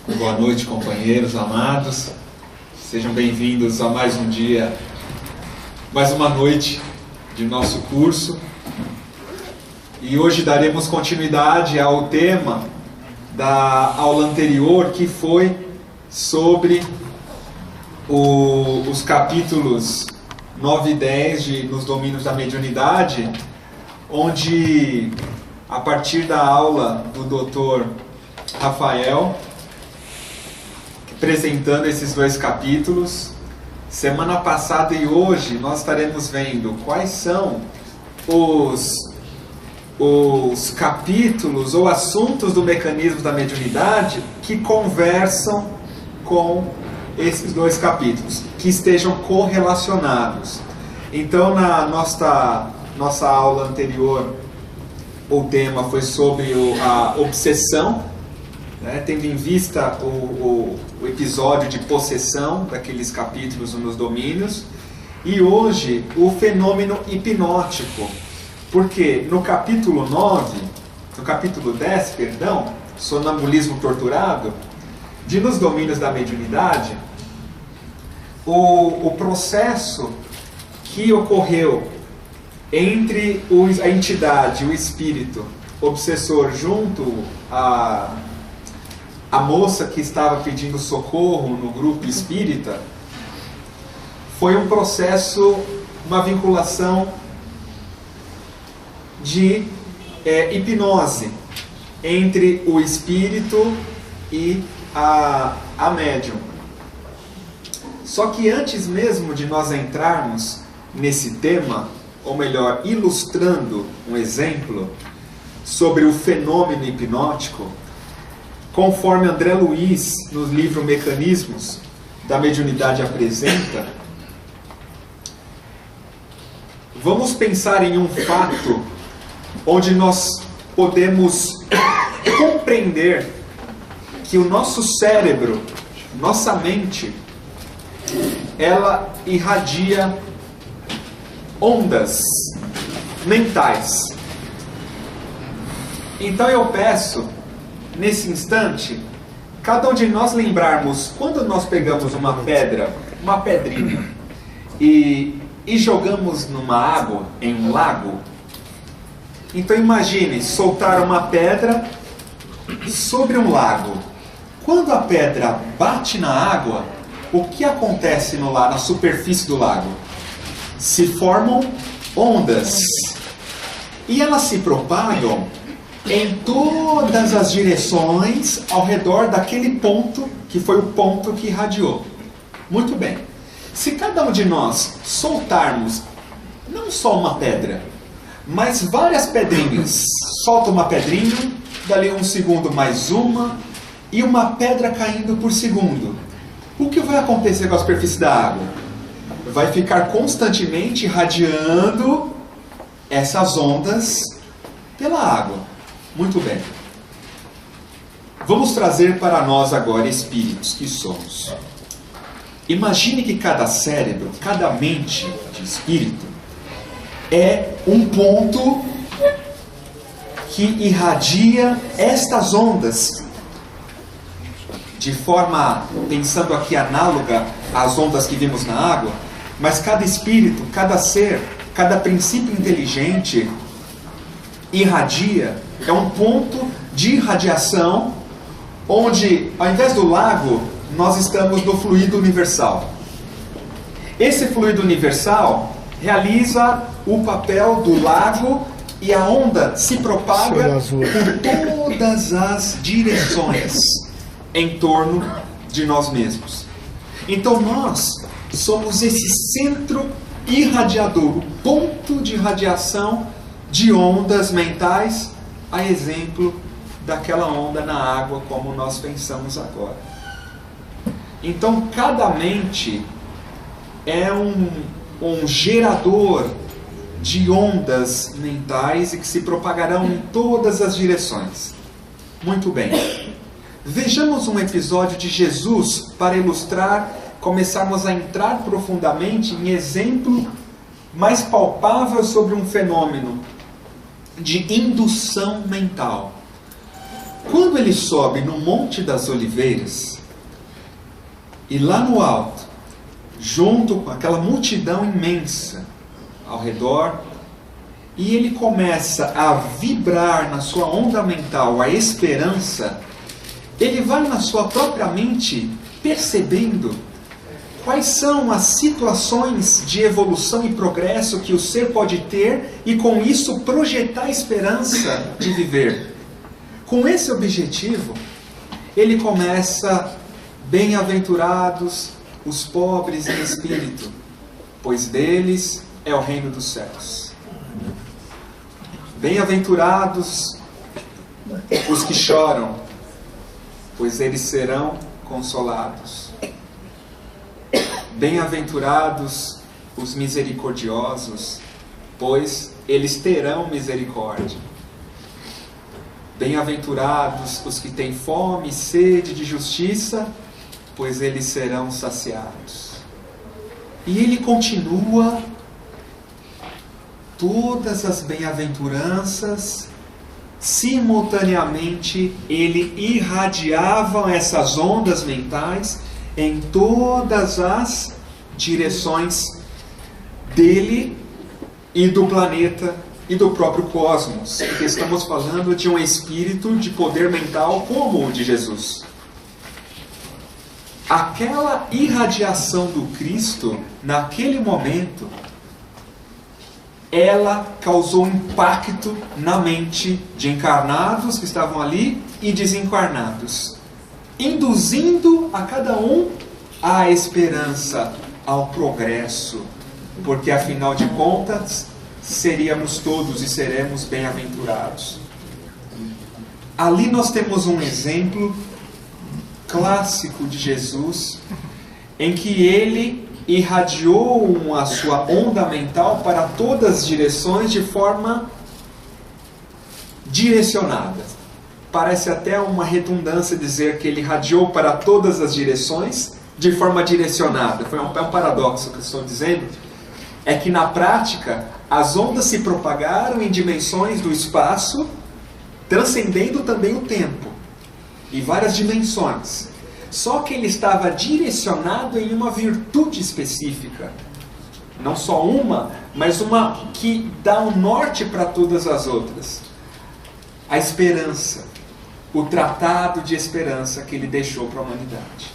Boa noite, companheiros amados. Sejam bem-vindos a mais um dia, mais uma noite de nosso curso. E hoje daremos continuidade ao tema da aula anterior, que foi sobre os capítulos 9 e 10 nos domínios da mediunidade, onde, a partir da aula do Dr. Rafael, apresentando esses dois capítulos, semana passada e hoje nós estaremos vendo quais são os capítulos ou assuntos do mecanismo da mediunidade que conversam com esses dois capítulos, que estejam correlacionados. Então, na nossa aula anterior, o tema foi sobre a obsessão, né, tendo em vista o episódio de possessão daqueles capítulos nos domínios, e hoje o fenômeno hipnótico, porque no capítulo 10, sonambulismo torturado, nos domínios da mediunidade, o processo que ocorreu entre a entidade, o espírito obsessor, junto à moça que estava pedindo socorro no grupo espírita, foi um processo, uma vinculação de hipnose entre o espírito e a médium. Só que antes mesmo de nós entrarmos nesse tema, ou melhor, ilustrando um exemplo sobre o fenômeno hipnótico, conforme André Luiz, no livro Mecanismos da Mediunidade apresenta, vamos pensar em um fato onde nós podemos compreender que o nosso cérebro, nossa mente, ela irradia ondas mentais. Então eu peço, nesse instante, cada um de nós lembrarmos, quando nós pegamos uma pedra, uma pedrinha, e jogamos numa água, em um lago. Então imagine soltar uma pedra sobre um lago. Quando a pedra bate na água, o que acontece na superfície do lago? Se formam ondas. E elas se propagam em todas as direções ao redor daquele ponto, que foi o ponto que irradiou. Muito bem. Se cada um de nós soltarmos não só uma pedra, mas várias pedrinhas, solta uma pedrinha, dali um segundo mais uma, e uma pedra caindo por segundo, o que vai acontecer com a superfície da água? Vai ficar constantemente irradiando essas ondas pela água. Muito bem. Vamos trazer para nós agora, espíritos que somos. Imagine que cada cérebro, cada mente de espírito é um ponto que irradia estas ondas de forma, pensando aqui, análoga às ondas que vimos na água, mas cada espírito, cada ser, cada princípio inteligente irradia, é um ponto de irradiação onde, ao invés do lago, nós estamos no fluido universal. Esse fluido universal realiza o papel do lago e a onda se propaga por todas as direções em torno de nós mesmos. Então nós somos esse centro irradiador, o ponto de irradiação de ondas mentais, a exemplo daquela onda na água, como nós pensamos agora. Então cada mente é um gerador de ondas mentais e que se propagarão em todas as direções. Muito bem. Vejamos um episódio de Jesus para ilustrar, começarmos a entrar profundamente em exemplo mais palpável sobre um fenômeno de indução mental. Quando ele sobe no Monte das Oliveiras, e lá no alto, junto com aquela multidão imensa ao redor, e ele começa a vibrar na sua onda mental a esperança, ele vai na sua própria mente percebendo quais são as situações de evolução e progresso que o ser pode ter e com isso projetar a esperança de viver. Com esse objetivo, ele começa: bem-aventurados os pobres em espírito, pois deles é o reino dos céus. Bem-aventurados os que choram, pois eles serão consolados. Bem-aventurados os misericordiosos, pois eles terão misericórdia. Bem-aventurados os que têm fome e sede de justiça, pois eles serão saciados. E ele continua todas as bem-aventuranças, simultaneamente ele irradiava essas ondas mentais em todas as direções dele e do planeta e do próprio cosmos, porque estamos falando de um espírito de poder mental como o de Jesus. Aquela irradiação do Cristo, naquele momento, ela causou impacto na mente de encarnados que estavam ali e desencarnados, induzindo a cada um à esperança, ao progresso, porque afinal de contas seríamos todos e seremos bem-aventurados. Ali nós temos um exemplo clássico de Jesus, em que ele irradiou a sua onda mental para todas as direções de forma direcionada. Parece até uma redundância dizer que ele irradiou para todas as direções de forma direcionada. É um paradoxo que eu estou dizendo. É que na prática as ondas se propagaram em dimensões do espaço, transcendendo também o tempo, em várias dimensões. Só que ele estava direcionado em uma virtude específica. Não só uma, mas uma que dá um norte para todas as outras. A esperança. O tratado de esperança que ele deixou para a humanidade.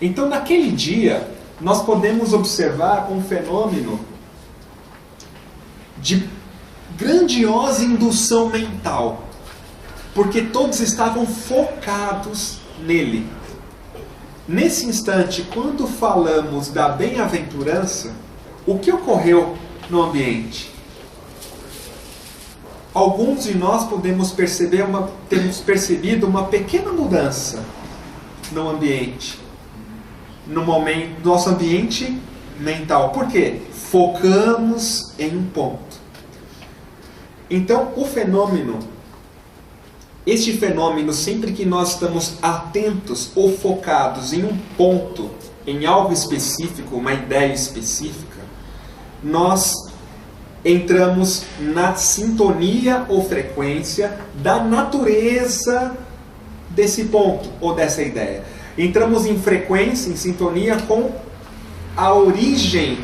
Então, naquele dia, nós podemos observar um fenômeno de grandiosa indução mental. Porque todos estavam focados nele. Nesse instante, quando falamos da bem-aventurança, o que ocorreu no ambiente? Alguns de nós temos percebido uma pequena mudança no ambiente, no nosso ambiente mental. Por quê? Focamos em um ponto. Então, este fenômeno, sempre que nós estamos atentos ou focados em um ponto, em algo específico, uma ideia específica, nós entramos na sintonia ou frequência da natureza desse ponto ou dessa ideia. Entramos em frequência, em sintonia com a origem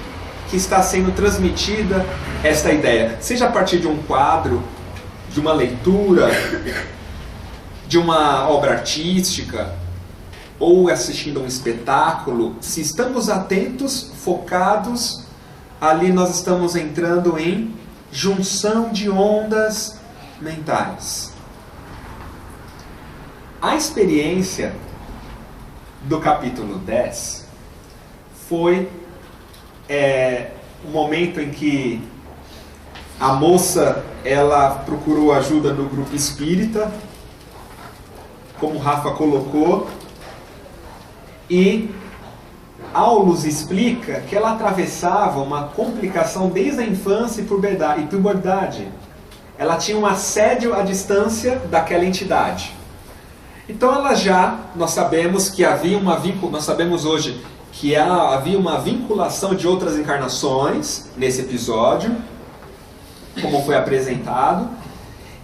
que está sendo transmitida esta ideia. Seja a partir de um quadro, de uma leitura, de uma obra artística, ou assistindo a um espetáculo, se estamos atentos, focados, ali nós estamos entrando em junção de ondas mentais. A experiência do capítulo 10 foi o momento em que a moça ela procurou ajuda no grupo espírita, como o Rafa colocou, e Aulus explica que ela atravessava uma complicação desde a infância e puberdade. Ela tinha um assédio à distância daquela entidade. Então nós sabemos que havia nós sabemos hoje que havia uma vinculação de outras encarnações nesse episódio, como foi apresentado,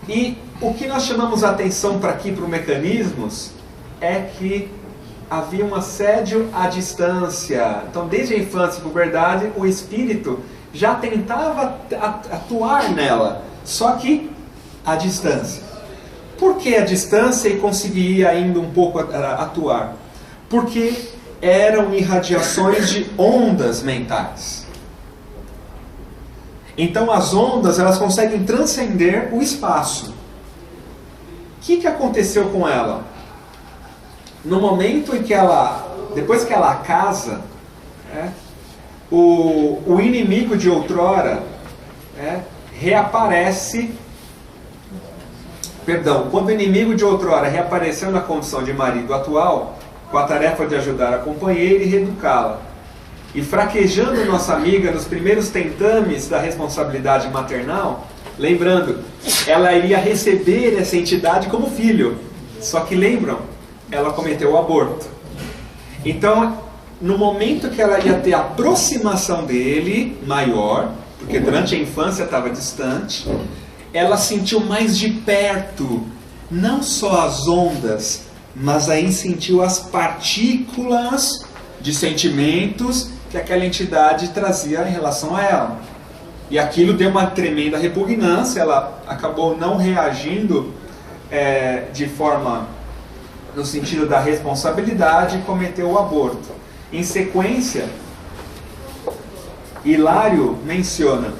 e O que nós chamamos a atenção para aqui, para os mecanismos, é que havia um assédio à distância. Então, desde a infância e puberdade, o espírito já tentava atuar nela, só que à distância. Por que a distância e conseguia ainda um pouco atuar? Porque eram irradiações de ondas mentais. Então as ondas, elas conseguem transcender o espaço. O que aconteceu com ela? No momento em que depois que ela casa, o inimigo de outrora reaparece. Perdão, quando o inimigo de outrora reapareceu na condição de marido atual, com a tarefa de ajudar a companheira e reeducá-la, e fraquejando nossa amiga nos primeiros tentames da responsabilidade maternal, lembrando, ela iria receber essa entidade como filho, só que lembram, ela cometeu o aborto. Então, no momento que ela ia ter a aproximação dele maior, porque durante a infância estava distante, ela sentiu mais de perto, não só as ondas, mas aí sentiu as partículas de sentimentos que aquela entidade trazia em relação a ela. E aquilo deu uma tremenda repugnância, ela acabou não reagindo de forma, no sentido da responsabilidade, e cometeu o aborto. Em sequência, Hilário menciona: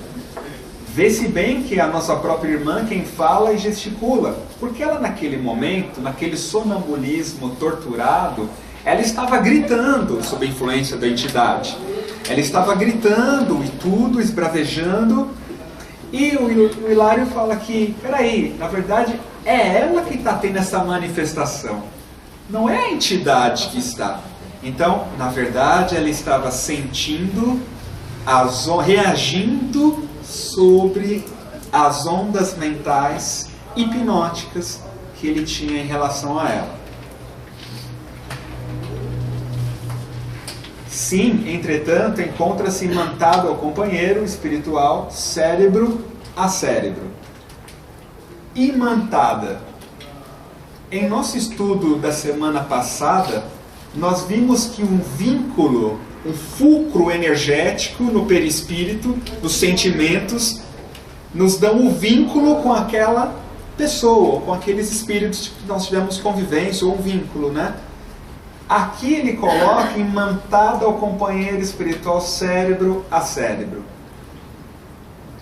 vê-se bem que é a nossa própria irmã quem fala e gesticula, porque ela naquele momento, naquele sonambulismo torturado, ela estava gritando sob a influência da entidade. Ela estava gritando e tudo, esbravejando, e o Hilário fala que, peraí, na verdade é ela que está tendo essa manifestação, não é a entidade que está. Então, na verdade, ela estava sentindo, reagindo sobre as ondas mentais hipnóticas que ele tinha em relação a ela. Sim, entretanto, encontra-se imantado ao companheiro espiritual, cérebro a cérebro. Imantada. Em nosso estudo da semana passada, nós vimos que um vínculo, um fulcro energético no perispírito, nos sentimentos, nos dão o vínculo com aquela pessoa, com aqueles espíritos que nós tivemos convivência, ou um vínculo, né? Aqui ele coloca imantado ao companheiro espiritual, cérebro a cérebro.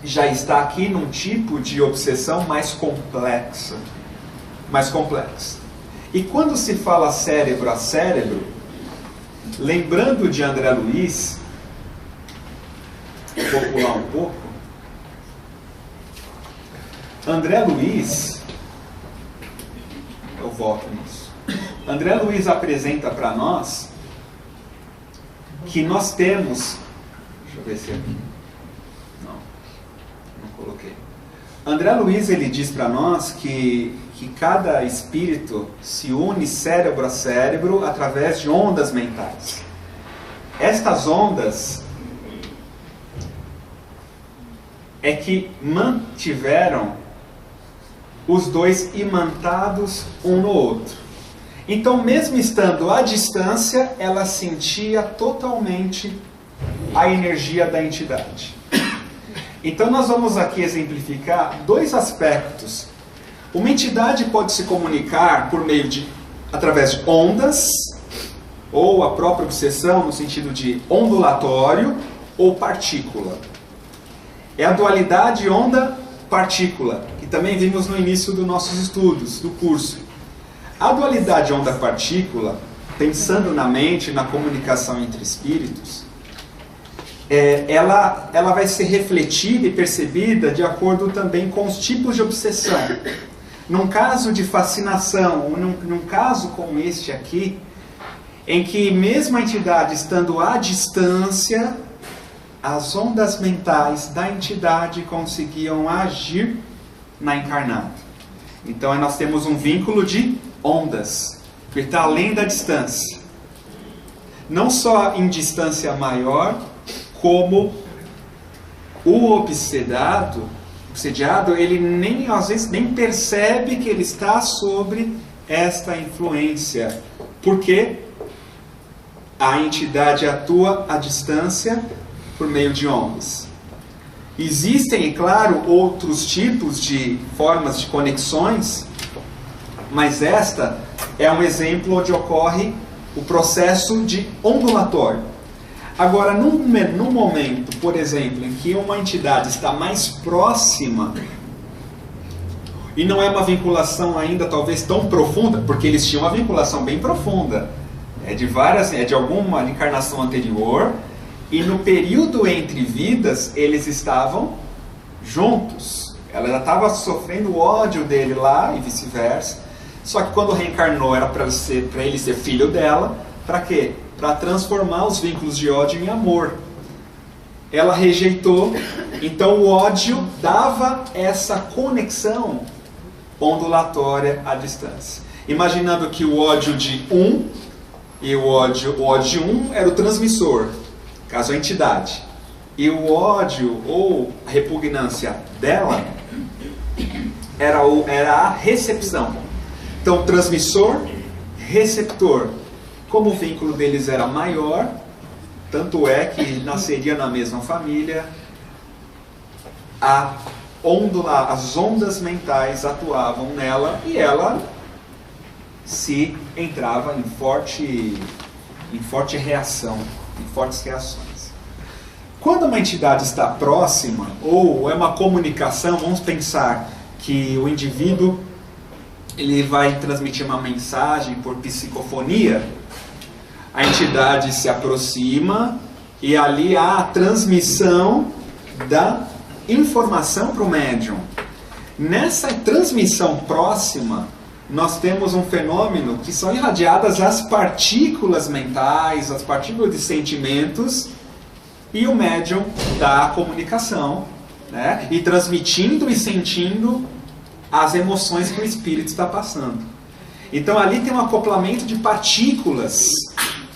Já está aqui num tipo de obsessão mais complexa. E quando se fala cérebro a cérebro, lembrando de André Luiz, vou pular um pouco. André Luiz, eu volto nisso. André Luiz apresenta para nós que nós temos, deixa eu ver se aqui, não coloquei. André Luiz, ele diz para nós que cada espírito se une cérebro a cérebro através de ondas mentais. Estas ondas é que mantiveram os dois imantados um no outro. Então, mesmo estando à distância, ela sentia totalmente a energia da entidade. Então, nós vamos aqui exemplificar dois aspectos. Uma entidade pode se comunicar por meio através de ondas, ou a própria obsessão no sentido de ondulatório ou partícula. É a dualidade onda-partícula, que também vimos no início dos nossos estudos, do curso. A dualidade onda-partícula, pensando na mente, na comunicação entre espíritos, ela vai ser refletida e percebida de acordo também com os tipos de obsessão. Num caso de fascinação, ou num caso como este aqui, em que mesmo a entidade estando à distância, as ondas mentais da entidade conseguiam agir na encarnada. Então nós temos um vínculo de ondas, que está além da distância. Não só em distância maior, como o obsedado obsediado, ele nem, às vezes, nem percebe que ele está sobre esta influência. Porque a entidade atua à distância por meio de ondas. Existem, é claro, outros tipos de formas de conexões, mas esta é um exemplo onde ocorre o processo de ondulatório. Agora, num momento, por exemplo, em que uma entidade está mais próxima, e não é uma vinculação ainda talvez tão profunda, porque eles tinham uma vinculação bem profunda, é de alguma encarnação anterior, e no período entre vidas eles estavam juntos. Ela já estava sofrendo o ódio dele lá e vice-versa, só que quando reencarnou era para ele ser filho dela. Para quê? Para transformar os vínculos de ódio em amor. Ela rejeitou, então o ódio dava essa conexão ondulatória à distância. Imaginando que o ódio de um, e o ódio de um era o transmissor, caso a entidade, e o ódio ou a repugnância dela era a recepção. Então, transmissor, receptor. Como o vínculo deles era maior, tanto é que nasceria na mesma família, as ondas mentais atuavam nela e ela se entrava em forte reação, em fortes reações. Quando uma entidade está próxima, ou é uma comunicação, vamos pensar que o indivíduo ele vai transmitir uma mensagem por psicofonia, a entidade se aproxima e ali há a transmissão da informação para o médium. Nessa transmissão próxima, nós temos um fenômeno que são irradiadas as partículas mentais, as partículas de sentimentos, e o médium dá a comunicação, né? E transmitindo e sentindo as emoções que o espírito está passando. Então ali tem um acoplamento de partículas,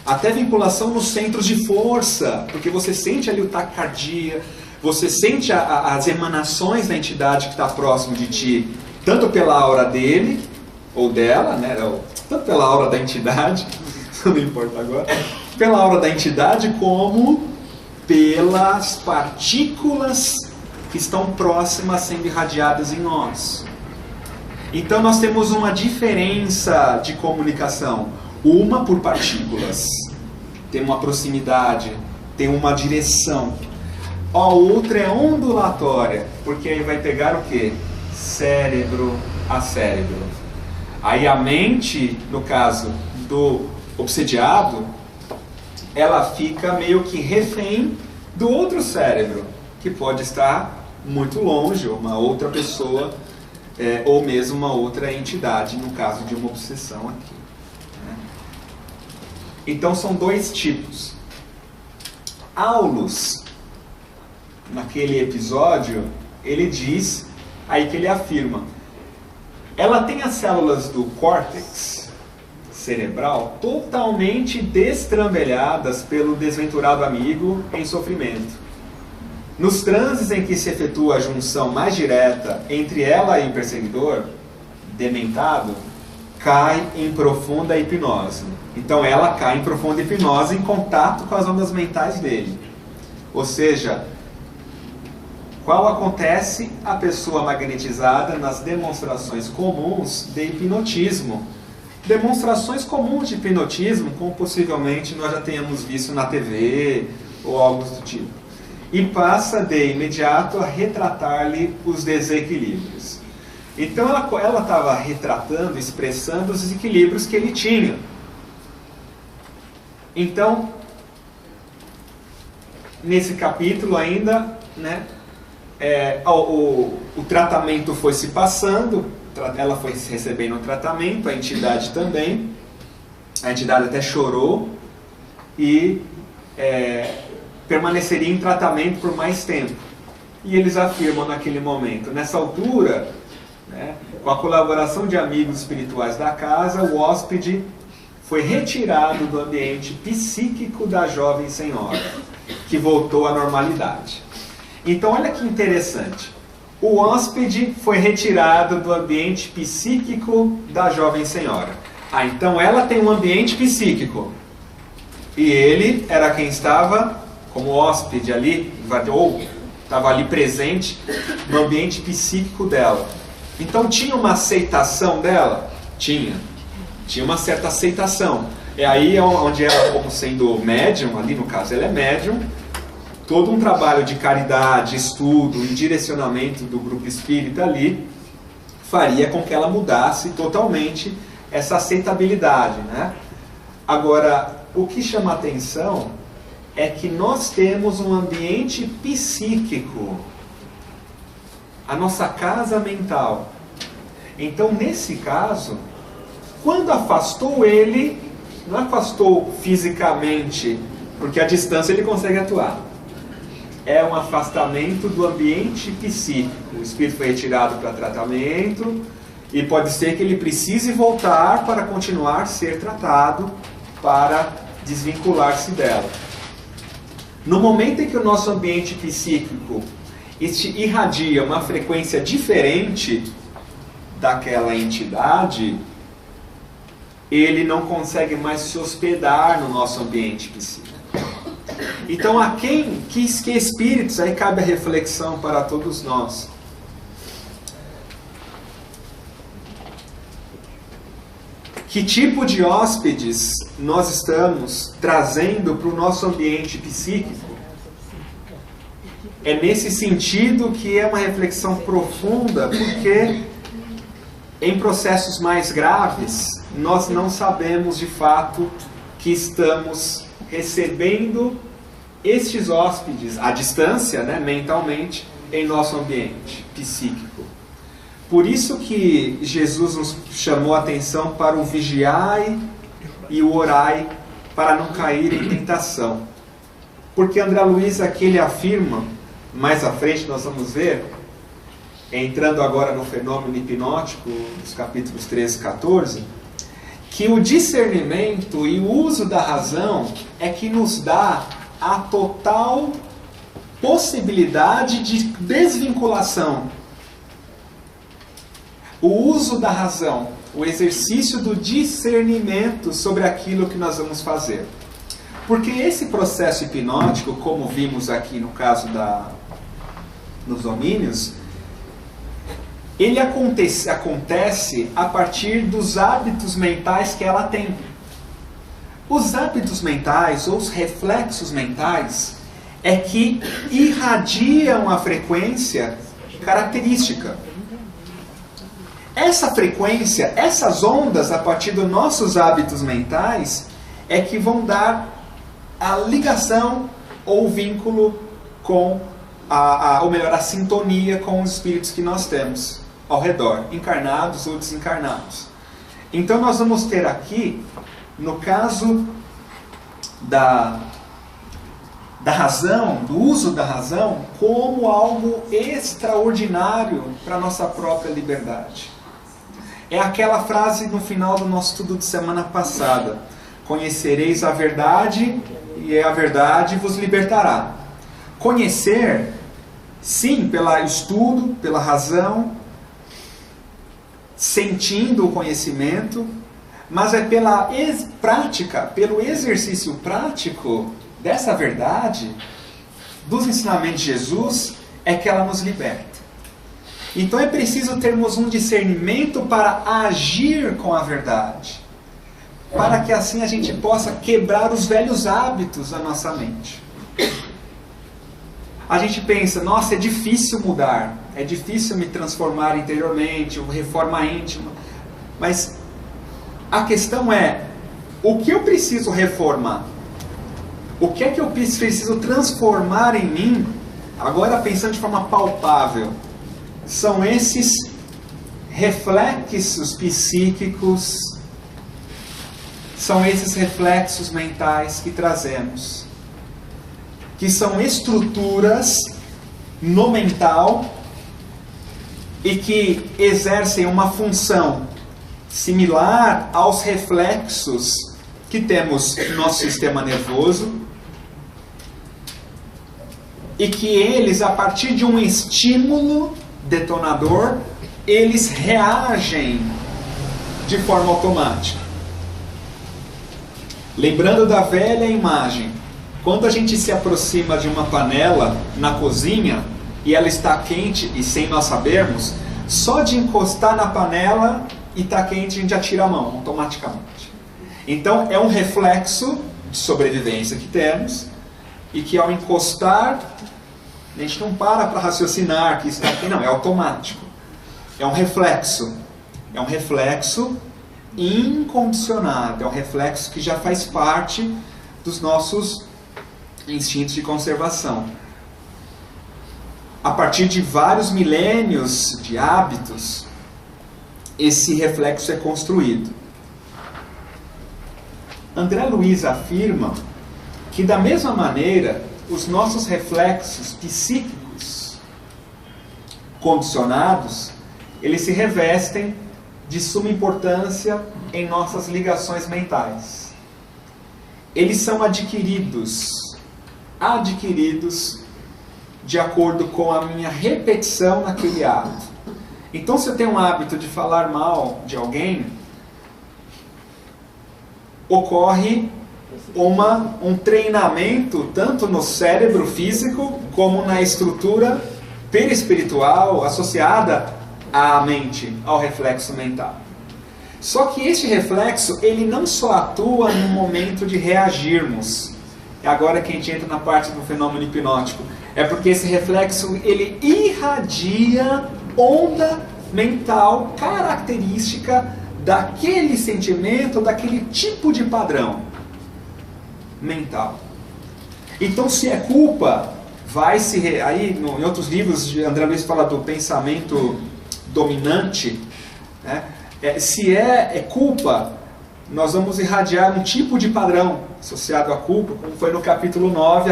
até vinculação nos centros de força, porque você sente ali o taquicardia, você sente as emanações da entidade que está próximo de ti, tanto pela aura dele, ou dela, né? Tanto pela aura da entidade, não importa agora, pela aura da entidade, como pelas partículas que estão próximas sendo irradiadas em nós. Então nós temos uma diferença de comunicação. Uma por partículas, tem uma proximidade, tem uma direção. A outra é ondulatória, porque aí vai pegar o quê? Cérebro a cérebro. Aí a mente, no caso do obsediado, ela fica meio que refém do outro cérebro, que pode estar muito longe, uma outra pessoa, ou mesmo uma outra entidade, no caso de uma obsessão aqui. Então são dois tipos. Aulus, naquele episódio, ele diz, aí que ele afirma, ela tem as células do córtex cerebral totalmente destrambelhadas pelo desventurado amigo em sofrimento. Nos transes em que se efetua a junção mais direta entre ela e o perseguidor, dementado, cai em profunda hipnose. Então ela cai em profunda hipnose em contato com as ondas mentais dele. Ou seja, qual acontece a pessoa magnetizada nas demonstrações comuns de hipnotismo. Demonstrações comuns de hipnotismo, como possivelmente nós já tenhamos visto na TV ou algo do tipo. E passa de imediato a retratar-lhe os desequilíbrios. Então ela estava retratando, expressando os desequilíbrios que ele tinha. Então, nesse capítulo ainda, né, o tratamento foi se passando, ela foi recebendo o tratamento, a entidade também, a entidade até chorou e permaneceria em tratamento por mais tempo. E eles afirmam naquele momento, nessa altura, né, com a colaboração de amigos espirituais da casa, o hóspede foi retirado do ambiente psíquico da jovem senhora, que voltou à normalidade. Então olha que interessante, O hóspede foi retirado do ambiente psíquico da jovem senhora. Então ela tem um ambiente psíquico. E ele era quem estava como hóspede ali, ou estava ali presente no ambiente psíquico dela. Então tinha uma aceitação dela? Tinha uma certa aceitação. É aí onde ela, como sendo médium, ali no caso ela é médium, todo um trabalho de caridade, estudo e direcionamento do grupo espírita ali faria com que ela mudasse totalmente essa aceitabilidade, né? Agora, o que chama atenção é que nós temos um ambiente psíquico, a nossa casa mental. Então, nesse caso, quando afastou ele, não afastou fisicamente, porque a distância ele consegue atuar. É um afastamento do ambiente psíquico. O espírito foi retirado para tratamento e pode ser que ele precise voltar para continuar a ser tratado, para desvincular-se dela. No momento em que o nosso ambiente psíquico irradia uma frequência diferente daquela entidade, ele não consegue mais se hospedar no nosso ambiente psíquico. Então, a que espíritos, aí cabe a reflexão para todos nós. Que tipo de hóspedes nós estamos trazendo para o nosso ambiente psíquico? É nesse sentido que é uma reflexão profunda, porque em processos mais graves, nós não sabemos de fato que estamos recebendo estes hóspedes à distância, né, mentalmente, em nosso ambiente psíquico. Por isso que Jesus nos chamou a atenção para o vigiai e o orai, para não cair em tentação. Porque André Luiz aqui ele afirma, mais à frente nós vamos ver, entrando agora no fenômeno hipnótico, dos capítulos 13 e 14, que o discernimento e o uso da razão é que nos dá a total possibilidade de desvinculação. O uso da razão, o exercício do discernimento sobre aquilo que nós vamos fazer. Porque esse processo hipnótico, como vimos aqui no caso nos domínios, ele acontece a partir dos hábitos mentais que ela tem. Os hábitos mentais, ou os reflexos mentais, é que irradiam a frequência característica. Essa frequência, essas ondas, a partir dos nossos hábitos mentais, é que vão dar a ligação ou vínculo com, ou melhor, a sintonia com os espíritos que nós temos ao redor, encarnados ou desencarnados. Então nós vamos ter aqui, no caso da razão, do uso da razão, como algo extraordinário para a nossa própria liberdade. É aquela frase no final do nosso estudo de semana passada: conhecereis a verdade e a verdade vos libertará. Conhecer, sim, pelo estudo, pela razão, sentindo o conhecimento, mas é pela prática, pelo exercício prático dessa verdade, dos ensinamentos de Jesus, é que ela nos liberta. Então é preciso termos um discernimento para agir com a verdade, para que assim a gente possa quebrar os velhos hábitos da nossa mente. A gente pensa, nossa, é difícil mudar, é difícil me transformar interiormente, reforma íntima, mas a questão é, o que eu preciso reformar? O que é que eu preciso transformar em mim, agora pensando de forma palpável? São esses reflexos psíquicos, são esses reflexos mentais que trazemos, que são estruturas no mental e que exercem uma função similar aos reflexos que temos no nosso sistema nervoso, e que eles, a partir de um estímulo detonador, eles reagem de forma automática. Lembrando da velha imagem, quando a gente se aproxima de uma panela na cozinha e ela está quente e sem nós sabermos, só de encostar na panela e está quente a gente já tira a mão automaticamente. Então é um reflexo de sobrevivência que temos e que ao encostar a gente não para raciocinar que isso está aqui, não, é automático. É um reflexo incondicionado, é um reflexo que já faz parte dos nossos instintos de conservação. A partir de vários milênios de hábitos, esse reflexo é construído. André Luiz afirma que da mesma maneira, os nossos reflexos psíquicos condicionados, eles se revestem de suma importância em nossas ligações mentais. Eles são adquiridos de acordo com a minha repetição naquele hábito. Então, se eu tenho um hábito de falar mal de alguém, ocorre um treinamento tanto no cérebro físico como na estrutura perispiritual associada à mente, ao reflexo mental. Só que este reflexo, ele não só atua no momento de reagirmos. É agora que a gente entra na parte do fenômeno hipnótico. É porque esse reflexo, ele irradia onda mental característica daquele sentimento, daquele tipo de padrão mental. Então, se é culpa, aí em outros livros, André Luiz fala do pensamento dominante, né? Se é culpa, nós vamos irradiar um tipo de padrão associado à culpa, como foi no capítulo 9,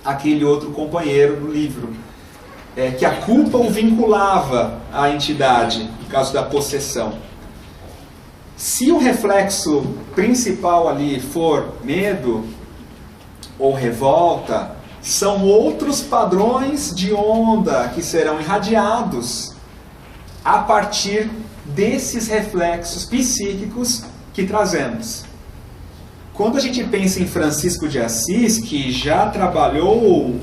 aquele outro companheiro do livro, que a culpa o vinculava à entidade, no caso da possessão. Se o reflexo principal ali for medo ou revolta, são outros padrões de onda que serão irradiados a partir desses reflexos psíquicos que trazemos. Quando a gente pensa em Francisco de Assis, que já trabalhou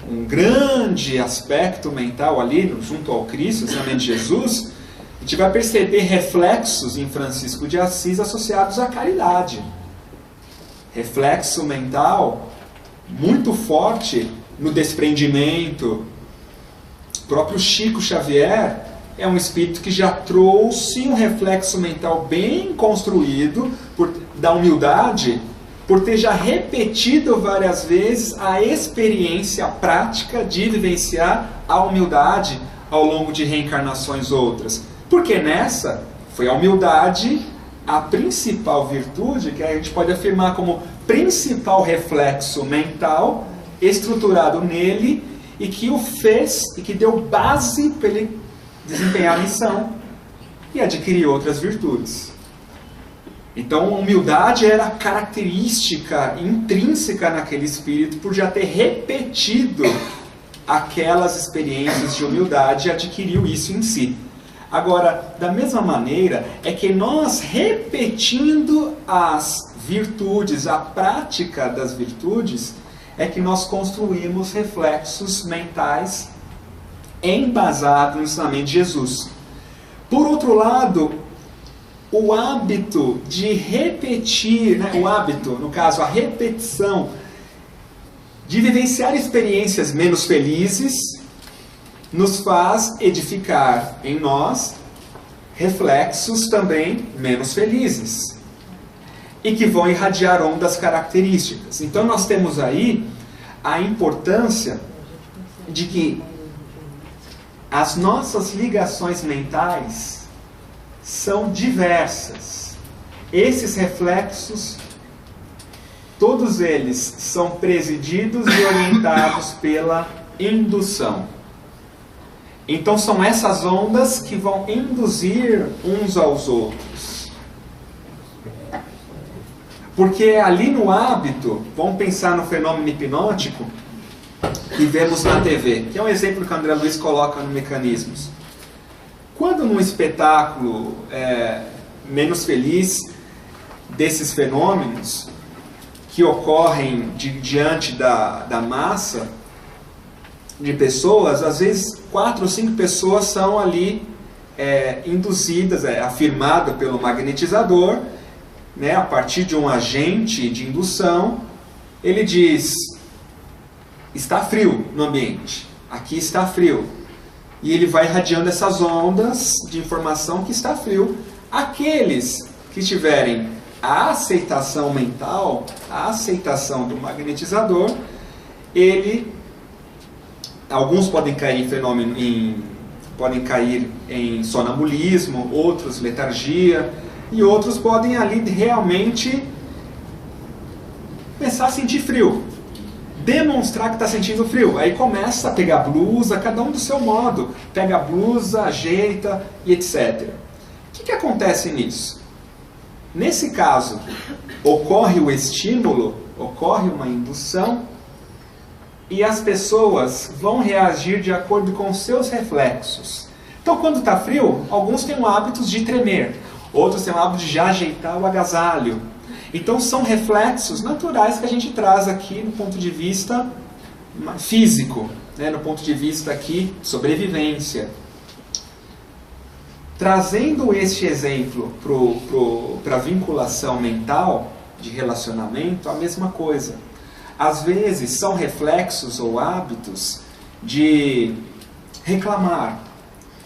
um grande aspecto mental ali junto ao Cristo, exatamente Jesus, a gente vai perceber reflexos em Francisco de Assis associados à caridade. Reflexo mental muito forte no desprendimento. O próprio Chico Xavier é um espírito que já trouxe um reflexo mental bem construído da humildade, por ter já repetido várias vezes a experiência prática de vivenciar a humildade ao longo de reencarnações outras. Porque nessa foi a humildade a principal virtude que a gente pode afirmar como principal reflexo mental estruturado nele e que o fez e que deu base para ele desempenhar a missão e adquirir outras virtudes. Então, a humildade era característica intrínseca naquele espírito por já ter repetido aquelas experiências de humildade e adquiriu isso em si. Agora, da mesma maneira, é que nós repetindo as virtudes, a prática das virtudes, é que nós construímos reflexos mentais embasados no ensinamento de Jesus. Por outro lado, o hábito de repetir, o hábito, no caso, a repetição de vivenciar experiências menos felizes, nos faz edificar em nós reflexos também menos felizes e que vão irradiar ondas características. Então nós temos aí a importância de que as nossas ligações mentais são diversas. Esses reflexos, todos eles são presididos e orientados pela indução. Então são essas ondas que vão induzir uns aos outros. Porque ali no hábito, vamos pensar no fenômeno hipnótico, que vemos na TV, que é um exemplo que o André Luiz coloca no Mecanismos. Quando num espetáculo menos feliz desses fenômenos que ocorrem diante da massa de pessoas, às vezes 4 ou 5 pessoas são ali induzidas, afirmado pelo magnetizador, né, a partir de um agente de indução. Ele diz: está frio no ambiente, aqui está frio. E ele vai irradiando essas ondas de informação que está frio. Aqueles que tiverem a aceitação mental, a aceitação do magnetizador, alguns podem cair podem cair em sonambulismo, outros letargia, e outros podem ali realmente começar a sentir frio, demonstrar que está sentindo frio. Aí começa a pegar blusa, cada um do seu modo, pega a blusa, ajeita e etc. O que acontece nisso? Nesse caso, ocorre o estímulo, ocorre uma indução, e as pessoas vão reagir de acordo com seus reflexos. Então, quando está frio, alguns têm o hábito de tremer, outros têm o hábito de já ajeitar o agasalho. Então, são reflexos naturais que a gente traz aqui no ponto de vista físico, né? No ponto de vista aqui sobrevivência. Trazendo este exemplo para a vinculação mental de relacionamento, a mesma coisa. Às vezes são reflexos ou hábitos de reclamar,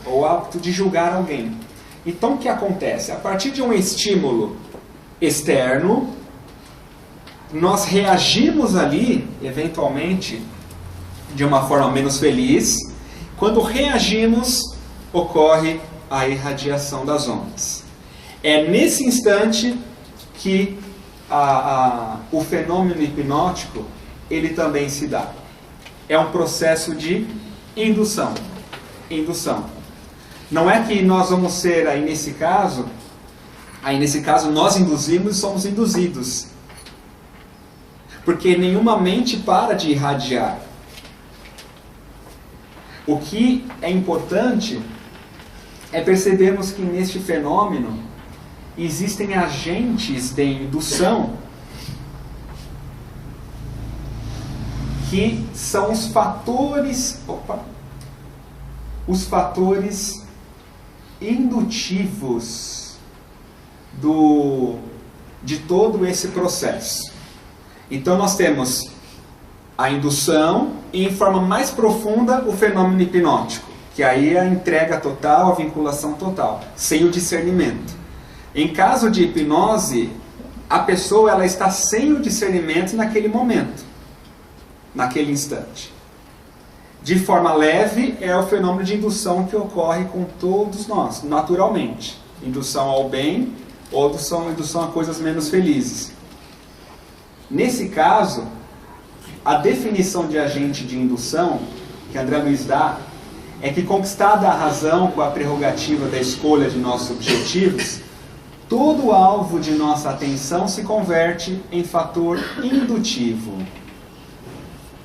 ou hábito de julgar alguém. Então o que acontece? A partir de um estímulo externo, nós reagimos ali, eventualmente, de uma forma menos feliz. Quando reagimos, ocorre a irradiação das ondas. É nesse instante que o fenômeno hipnótico ele também se dá. É um processo de indução. Não é que nós vamos ser, aí nesse caso nós induzimos e somos induzidos. Porque nenhuma mente para de irradiar. O que é importante é percebermos que neste fenômeno existem agentes de indução que são os fatores indutivos de todo esse processo. Então nós temos a indução e, em forma mais profunda, o fenômeno hipnótico, que aí é a entrega total, a vinculação total, sem o discernimento. Em caso de hipnose, a pessoa ela está sem o discernimento naquele momento, naquele instante. De forma leve, é o fenômeno de indução que ocorre com todos nós, naturalmente. Indução ao bem, ou indução a coisas menos felizes. Nesse caso, a definição de agente de indução, que André Luiz dá, é que, conquistada a razão com a prerrogativa da escolha de nossos objetivos, todo o alvo de nossa atenção se converte em fator indutivo,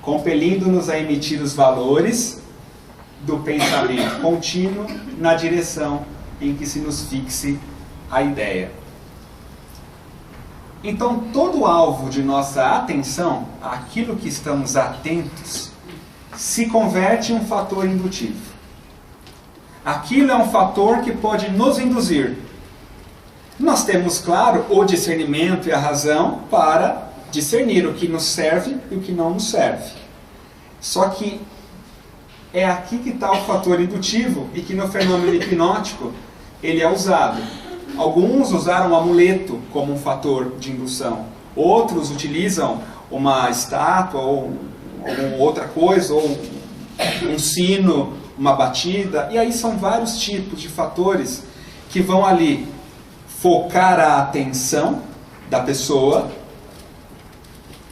compelindo-nos a emitir os valores do pensamento contínuo na direção em que se nos fixe a ideia. Então, todo o alvo de nossa atenção, aquilo que estamos atentos, se converte em um fator indutivo. Aquilo é um fator que pode nos induzir. Nós temos, claro, o discernimento e a razão para discernir o que nos serve e o que não nos serve. Só que é aqui que está o fator indutivo e que no fenômeno hipnótico ele é usado. Alguns usaram o amuleto como um fator de indução. Outros utilizam uma estátua ou outra coisa, ou um sino, uma batida. E aí são vários tipos de fatores que vão ali focar a atenção da pessoa.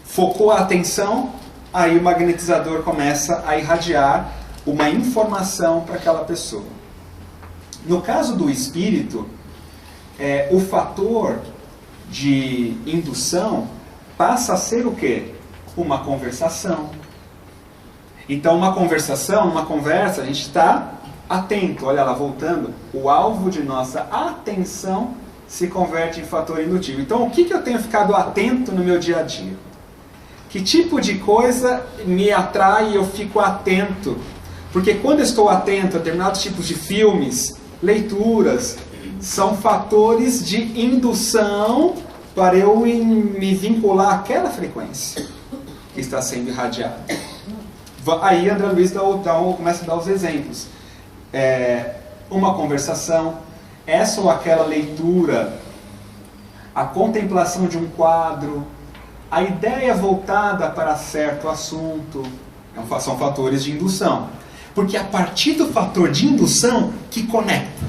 Focou a atenção, aí o magnetizador começa a irradiar uma informação para aquela pessoa. No caso do espírito, o fator de indução passa a ser o quê? Uma conversação. Então, uma conversa, a gente está atento. Olha lá, voltando, o alvo de nossa atenção se converte em fator indutivo. Então, o que eu tenho ficado atento no meu dia a dia? Que tipo de coisa me atrai e eu fico atento? Porque quando eu estou atento a determinados tipos de filmes, leituras, são fatores de indução para eu me vincular àquela frequência que está sendo irradiada. Aí André Luiz começa a dar os exemplos. Uma conversação, essa ou aquela leitura, a contemplação de um quadro, a ideia voltada para certo assunto, são fatores de indução. Porque a partir do fator de indução que conecta.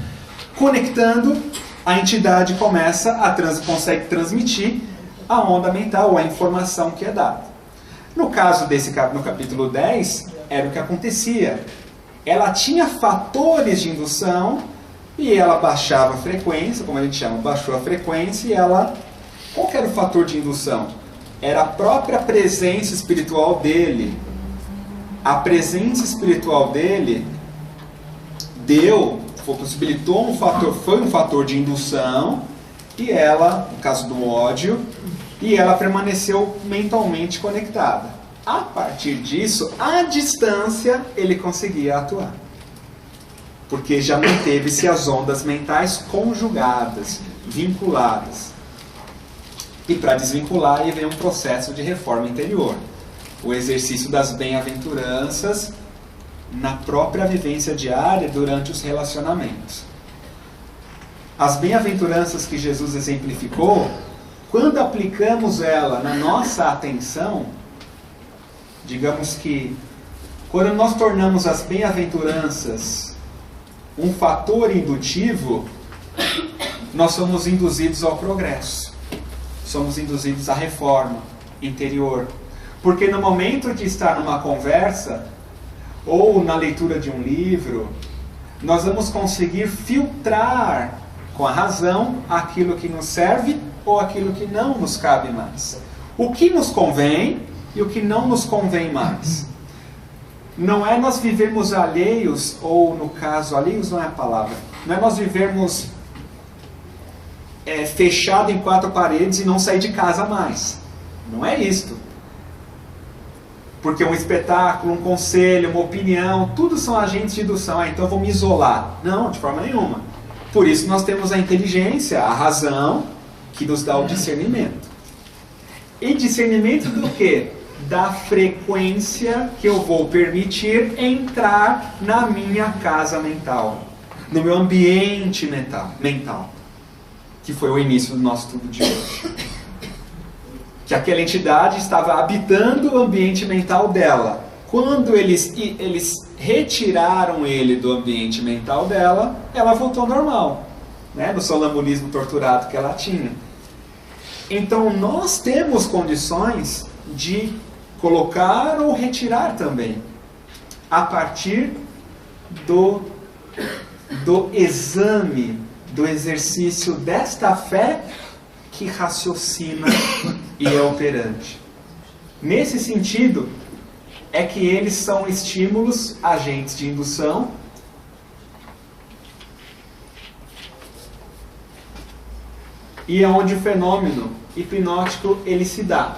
Conectando, a entidade consegue transmitir a onda mental ou a informação que é dada. No caso no capítulo 10, era o que acontecia. Ela tinha fatores de indução e ela baixava a frequência, como a gente chama, baixou a frequência e ela... Qual que era o fator de indução? Era a própria presença espiritual dele. A presença espiritual dele possibilitou foi um fator de indução e ela, no caso do ódio, e ela permaneceu mentalmente conectada. A partir disso, à distância, ele conseguia atuar. Porque já manteve-se as ondas mentais conjugadas, vinculadas. E para desvincular, aí vem um processo de reforma interior. O exercício das bem-aventuranças na própria vivência diária durante os relacionamentos. As bem-aventuranças que Jesus exemplificou, quando aplicamos ela na nossa atenção, digamos que quando nós tornamos as bem-aventuranças um fator indutivo, nós somos induzidos ao progresso, somos induzidos à reforma interior. Porque no momento de estar numa conversa, ou na leitura de um livro, nós vamos conseguir filtrar com a razão aquilo que nos serve ou aquilo que não nos cabe mais. O que nos convém e o que não nos convém mais. Não é nós vivermos alheios, ou no caso, alheios não é a palavra, não é nós vivermos fechado em quatro paredes e não sair de casa mais. Não é isto. Porque um espetáculo, um conselho, uma opinião, tudo são agentes de indução. Então eu vou me isolar. Não, de forma nenhuma. Por isso nós temos a inteligência, a razão, que nos dá o discernimento. E discernimento do quê? Da frequência que eu vou permitir entrar na minha casa mental. No meu ambiente mental. Que foi o início do nosso estudo de hoje. Que aquela entidade estava habitando o ambiente mental dela. Quando eles retiraram ele do ambiente mental dela, ela voltou ao normal, né? No sonambulismo torturado que ela tinha. Então nós temos condições de colocar ou retirar também, a partir do exame, do exercício desta fé que raciocina e é operante. Nesse sentido, é que eles são estímulos, agentes de indução, e é onde o fenômeno hipnótico ele se dá.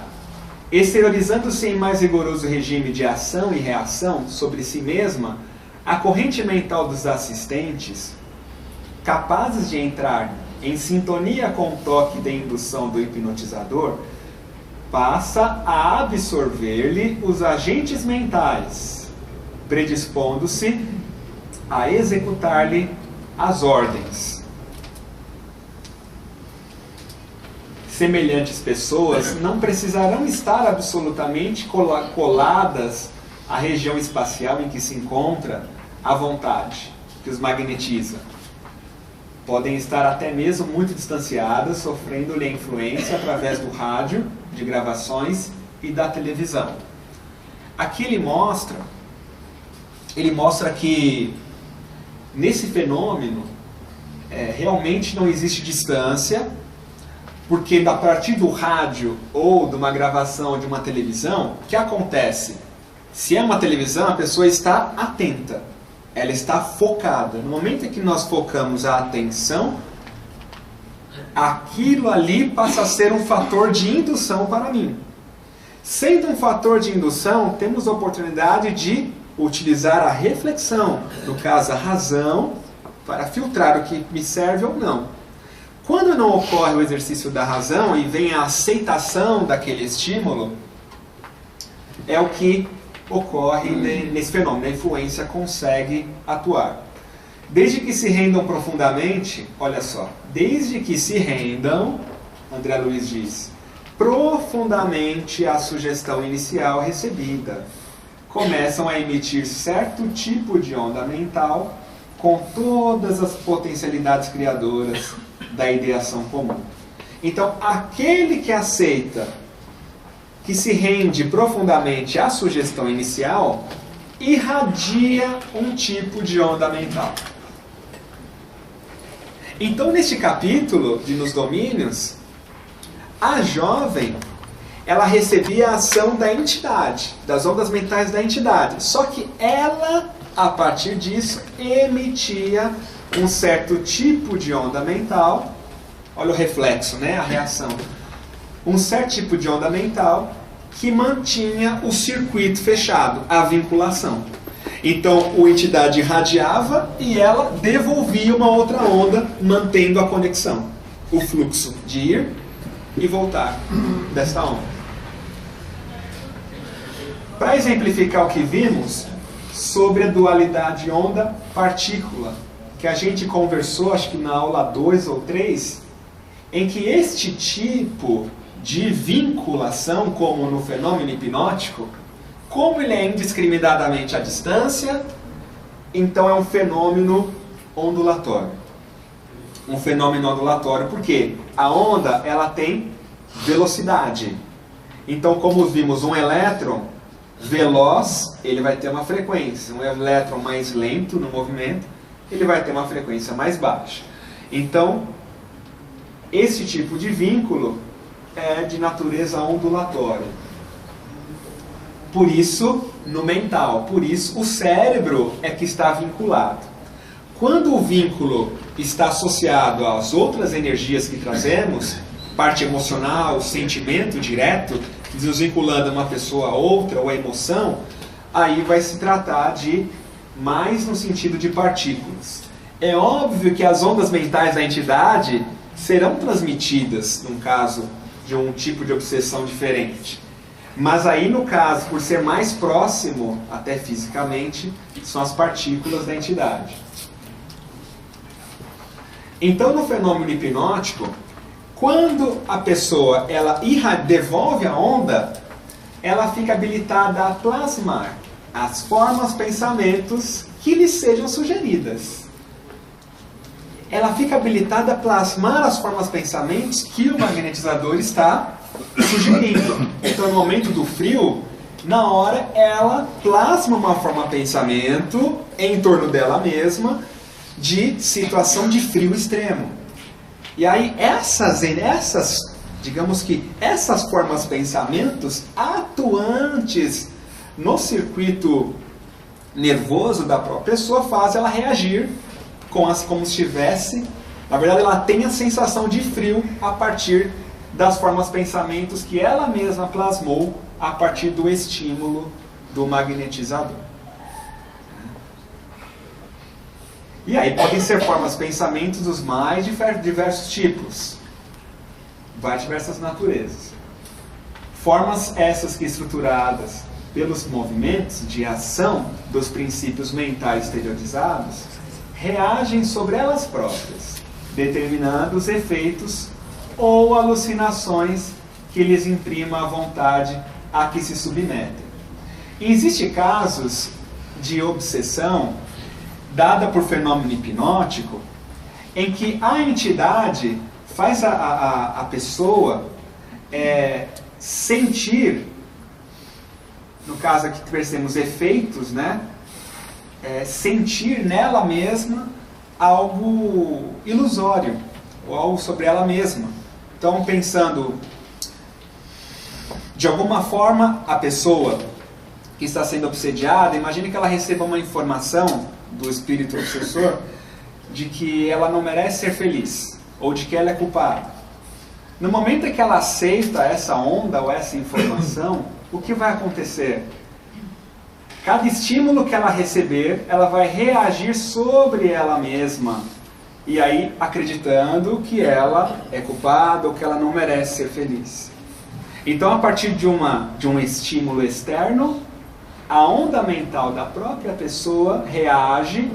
Exteriorizando-se em mais rigoroso regime de ação e reação sobre si mesma, a corrente mental dos assistentes, capazes de entrar em sintonia com o toque de indução do hipnotizador, passa a absorver-lhe os agentes mentais, predispondo-se a executar-lhe as ordens. Semelhantes pessoas não precisarão estar absolutamente coladas à região espacial em que se encontra a vontade, que os magnetiza. Podem estar até mesmo muito distanciadas, sofrendo-lhe a influência através do rádio, de gravações e da televisão. Aqui ele mostra que nesse fenômeno realmente não existe distância, porque a partir do rádio ou de uma gravação de uma televisão, o que acontece? Se é uma televisão, a pessoa está atenta, ela está focada. No momento em que nós focamos a atenção, aquilo ali passa a ser um fator de indução para mim. Sendo um fator de indução, temos a oportunidade de utilizar a reflexão, no caso a razão, para filtrar o que me serve ou não. Quando não ocorre o exercício da razão e vem a aceitação daquele estímulo, é o que ocorre nesse fenômeno. A influência consegue atuar. Desde que se rendam profundamente, olha só, desde que se rendam, André Luiz diz, profundamente à sugestão inicial recebida, começam a emitir certo tipo de onda mental com todas as potencialidades criadoras da ideação comum. Então, aquele que aceita, que se rende profundamente à sugestão inicial, irradia um tipo de onda mental. Então, neste capítulo de Nos Domínios, a jovem, ela recebia a ação da entidade, das ondas mentais da entidade. Só que ela, a partir disso, emitia um certo tipo de onda mental. Olha o reflexo, né? A reação. Um certo tipo de onda mental que mantinha o circuito fechado, a vinculação. Então, a entidade irradiava e ela devolvia uma outra onda, mantendo a conexão. O fluxo de ir e voltar desta onda. Para exemplificar o que vimos sobre a dualidade onda-partícula, que a gente conversou, acho que na aula 2 ou 3, em que este tipo de vinculação, como no fenômeno hipnótico, como ele é indiscriminadamente à distância, então é um fenômeno ondulatório. Um fenômeno ondulatório, porque a onda ela tem velocidade. Então, como vimos, um elétron veloz, ele vai ter uma frequência. Um elétron mais lento no movimento, ele vai ter uma frequência mais baixa. Então, esse tipo de vínculo é de natureza ondulatória. Por isso, no mental, por isso o cérebro é que está vinculado. Quando o vínculo está associado às outras energias que trazemos, parte emocional, sentimento direto, nos vinculando a uma pessoa a outra, ou a emoção, aí vai se tratar de mais no sentido de partículas. É óbvio que as ondas mentais da entidade serão transmitidas, num caso de um tipo de obsessão diferente. Mas aí, no caso, por ser mais próximo, até fisicamente, são as partículas da entidade. Então, no fenômeno hipnótico, quando a pessoa ela devolve a onda, ela fica habilitada a plasmar as formas, pensamentos que lhe sejam sugeridas. Ela fica habilitada a plasmar as formas, pensamentos que o magnetizador está sugerindo. Então, no momento do frio, na hora ela plasma uma forma, pensamento em torno dela mesma de situação de frio extremo. E aí digamos que essas formas, pensamentos atuantes no circuito nervoso da própria pessoa faz ela reagir como se estivesse, na verdade ela tem a sensação de frio a partir das formas, pensamentos que ela mesma plasmou a partir do estímulo do magnetizador. E aí podem ser formas, pensamentos dos mais diversos tipos, várias diversas naturezas. Formas essas que, estruturadas pelos movimentos de ação dos princípios mentais exteriorizados, reagem sobre elas próprias, determinando os efeitos ou alucinações que lhes imprima a vontade a que se submetem. E existem casos de obsessão dada por fenômeno hipnótico, em que a entidade faz a pessoa sentir, no caso aqui percebemos efeitos, né? Sentir nela mesma algo ilusório, ou algo sobre ela mesma. Então, pensando, de alguma forma, a pessoa que está sendo obsediada, imagine que ela receba uma informação do espírito obsessor de que ela não merece ser feliz, ou de que ela é culpada. No momento em que ela aceita essa onda ou essa informação, o que vai acontecer? Cada estímulo que ela receber, ela vai reagir sobre ela mesma. E aí, acreditando que ela é culpada ou que ela não merece ser feliz. Então, a partir de um estímulo externo, a onda mental da própria pessoa reage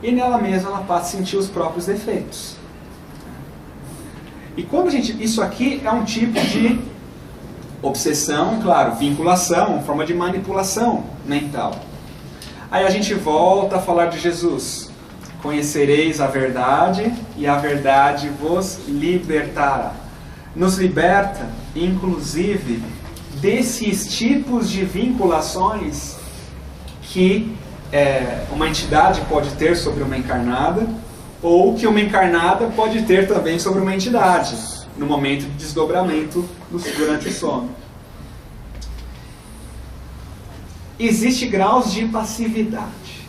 e nela mesma ela passa a sentir os próprios defeitos. E quando isso aqui é um tipo de obsessão, claro, vinculação, forma de manipulação mental. Aí a gente volta a falar de Jesus. Conhecereis a verdade e a verdade vos libertará. Nos liberta, inclusive, desses tipos de vinculações que uma entidade pode ter sobre uma encarnada, ou que uma encarnada pode ter também sobre uma entidade, no momento de desdobramento durante o sono. Existem graus de passividade.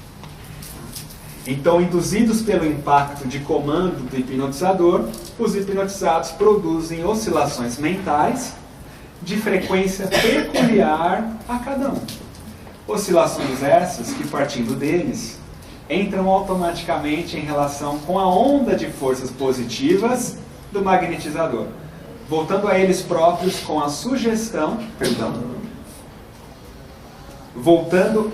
Então, induzidos pelo impacto de comando do hipnotizador, os hipnotizados produzem oscilações mentais de frequência peculiar a cada um. Oscilações essas que, partindo deles, entram automaticamente em relação com a onda de forças positivas do magnetizador, voltando a eles próprios com a sugestão, voltando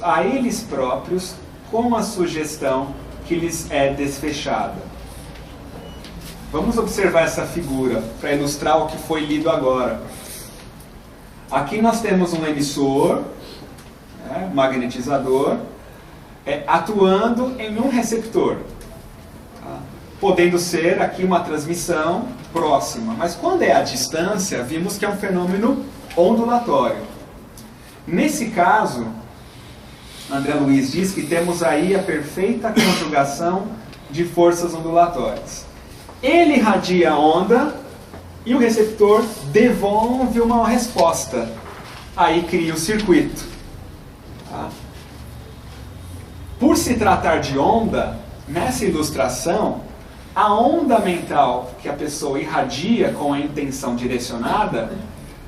a eles próprios com a sugestão que lhes é desfechada. Vamos observar essa figura para ilustrar o que foi lido agora. Aqui nós temos um emissor, magnetizador, atuando em um receptor, tá? Podendo ser aqui uma transmissão próxima. Mas quando é à distância, vimos que é um fenômeno ondulatório. Nesse caso, André Luiz diz que temos aí a perfeita conjugação de forças ondulatórias. Ele irradia a onda e o receptor devolve uma resposta. Aí cria o circuito. Tá? Por se tratar de onda, nessa ilustração, a onda mental que a pessoa irradia com a intenção direcionada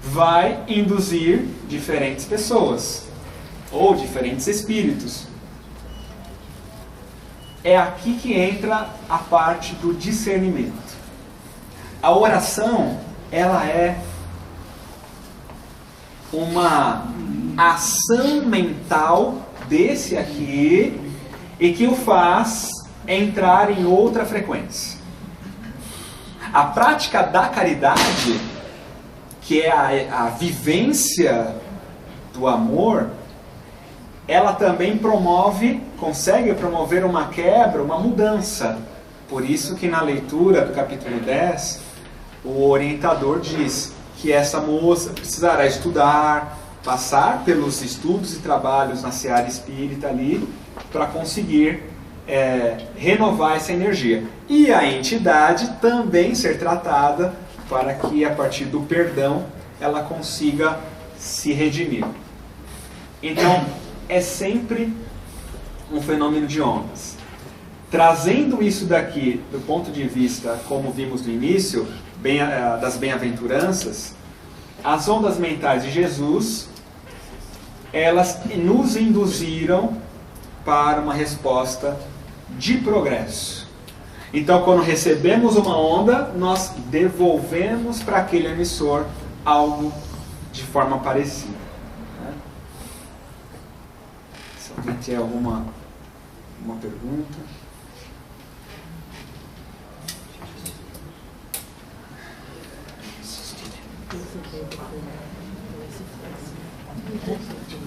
vai induzir diferentes pessoas ou diferentes espíritos. É aqui que entra a parte do discernimento. A oração, ela é uma ação mental desse aqui e que o faz entrar em outra frequência. A prática da caridade, que é a vivência do amor, ela também consegue promover uma quebra, uma mudança. Por isso que na leitura do capítulo 10, o orientador diz que essa moça precisará estudar, passar pelos estudos e trabalhos na seara espírita ali, para conseguir renovar essa energia. E a entidade também ser tratada para que, a partir do perdão, ela consiga se redimir. Então, é sempre um fenômeno de ondas. Trazendo isso daqui do ponto de vista, como vimos no início, das bem-aventuranças, as ondas mentais de Jesus, elas nos induziram para uma resposta de progresso. Então, quando recebemos uma onda, nós devolvemos para aquele emissor algo de forma parecida. Se alguém tiver alguma pergunta.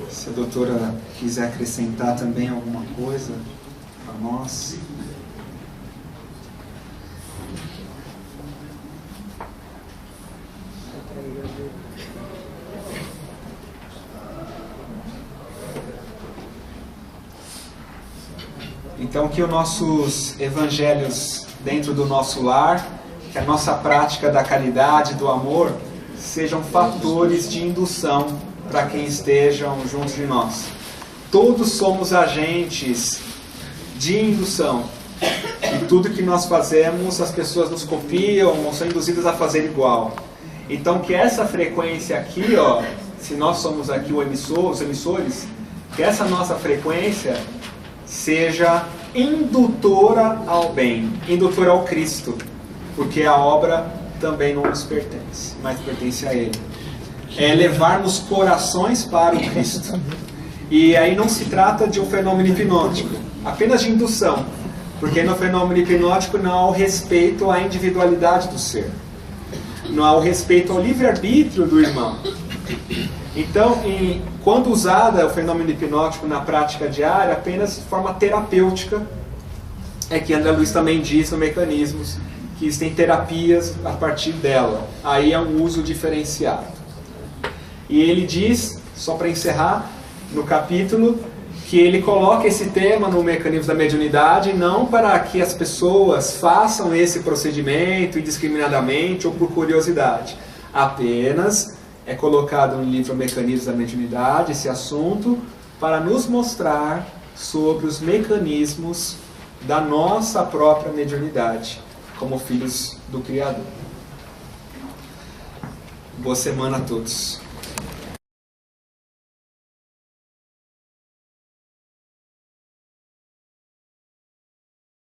Se a doutora quiser acrescentar também alguma coisa para nós. Então, que os nossos evangelhos dentro do nosso lar, que a nossa prática da caridade, do amor, sejam fatores de indução para quem estejam junto de nós. Todos somos agentes de indução. E tudo que nós fazemos, as pessoas nos copiam ou são induzidas a fazer igual. Então que essa frequência aqui, ó, se nós somos aqui os emissores, que essa nossa frequência seja indutora ao bem, indutora ao Cristo, porque a obra também não nos pertence, mas pertence a Ele. É levarmos corações para o Cristo. E aí não se trata de um fenômeno hipnótico, apenas de indução, porque no fenômeno hipnótico não há o respeito à individualidade do ser, não há o respeito ao livre-arbítrio do irmão. Então, quando usada o fenômeno hipnótico na prática diária, apenas de forma terapêutica, é que André Luiz também diz no Mecanismos que existem terapias a partir dela. Aí é um uso diferenciado. E ele diz, só para encerrar, no capítulo, que ele coloca esse tema no Mecanismo da Mediunidade não para que as pessoas façam esse procedimento indiscriminadamente ou por curiosidade. Apenas é colocado no livro Mecanismos da Mediunidade esse assunto para nos mostrar sobre os mecanismos da nossa própria mediunidade, como filhos do Criador. Boa semana a todos.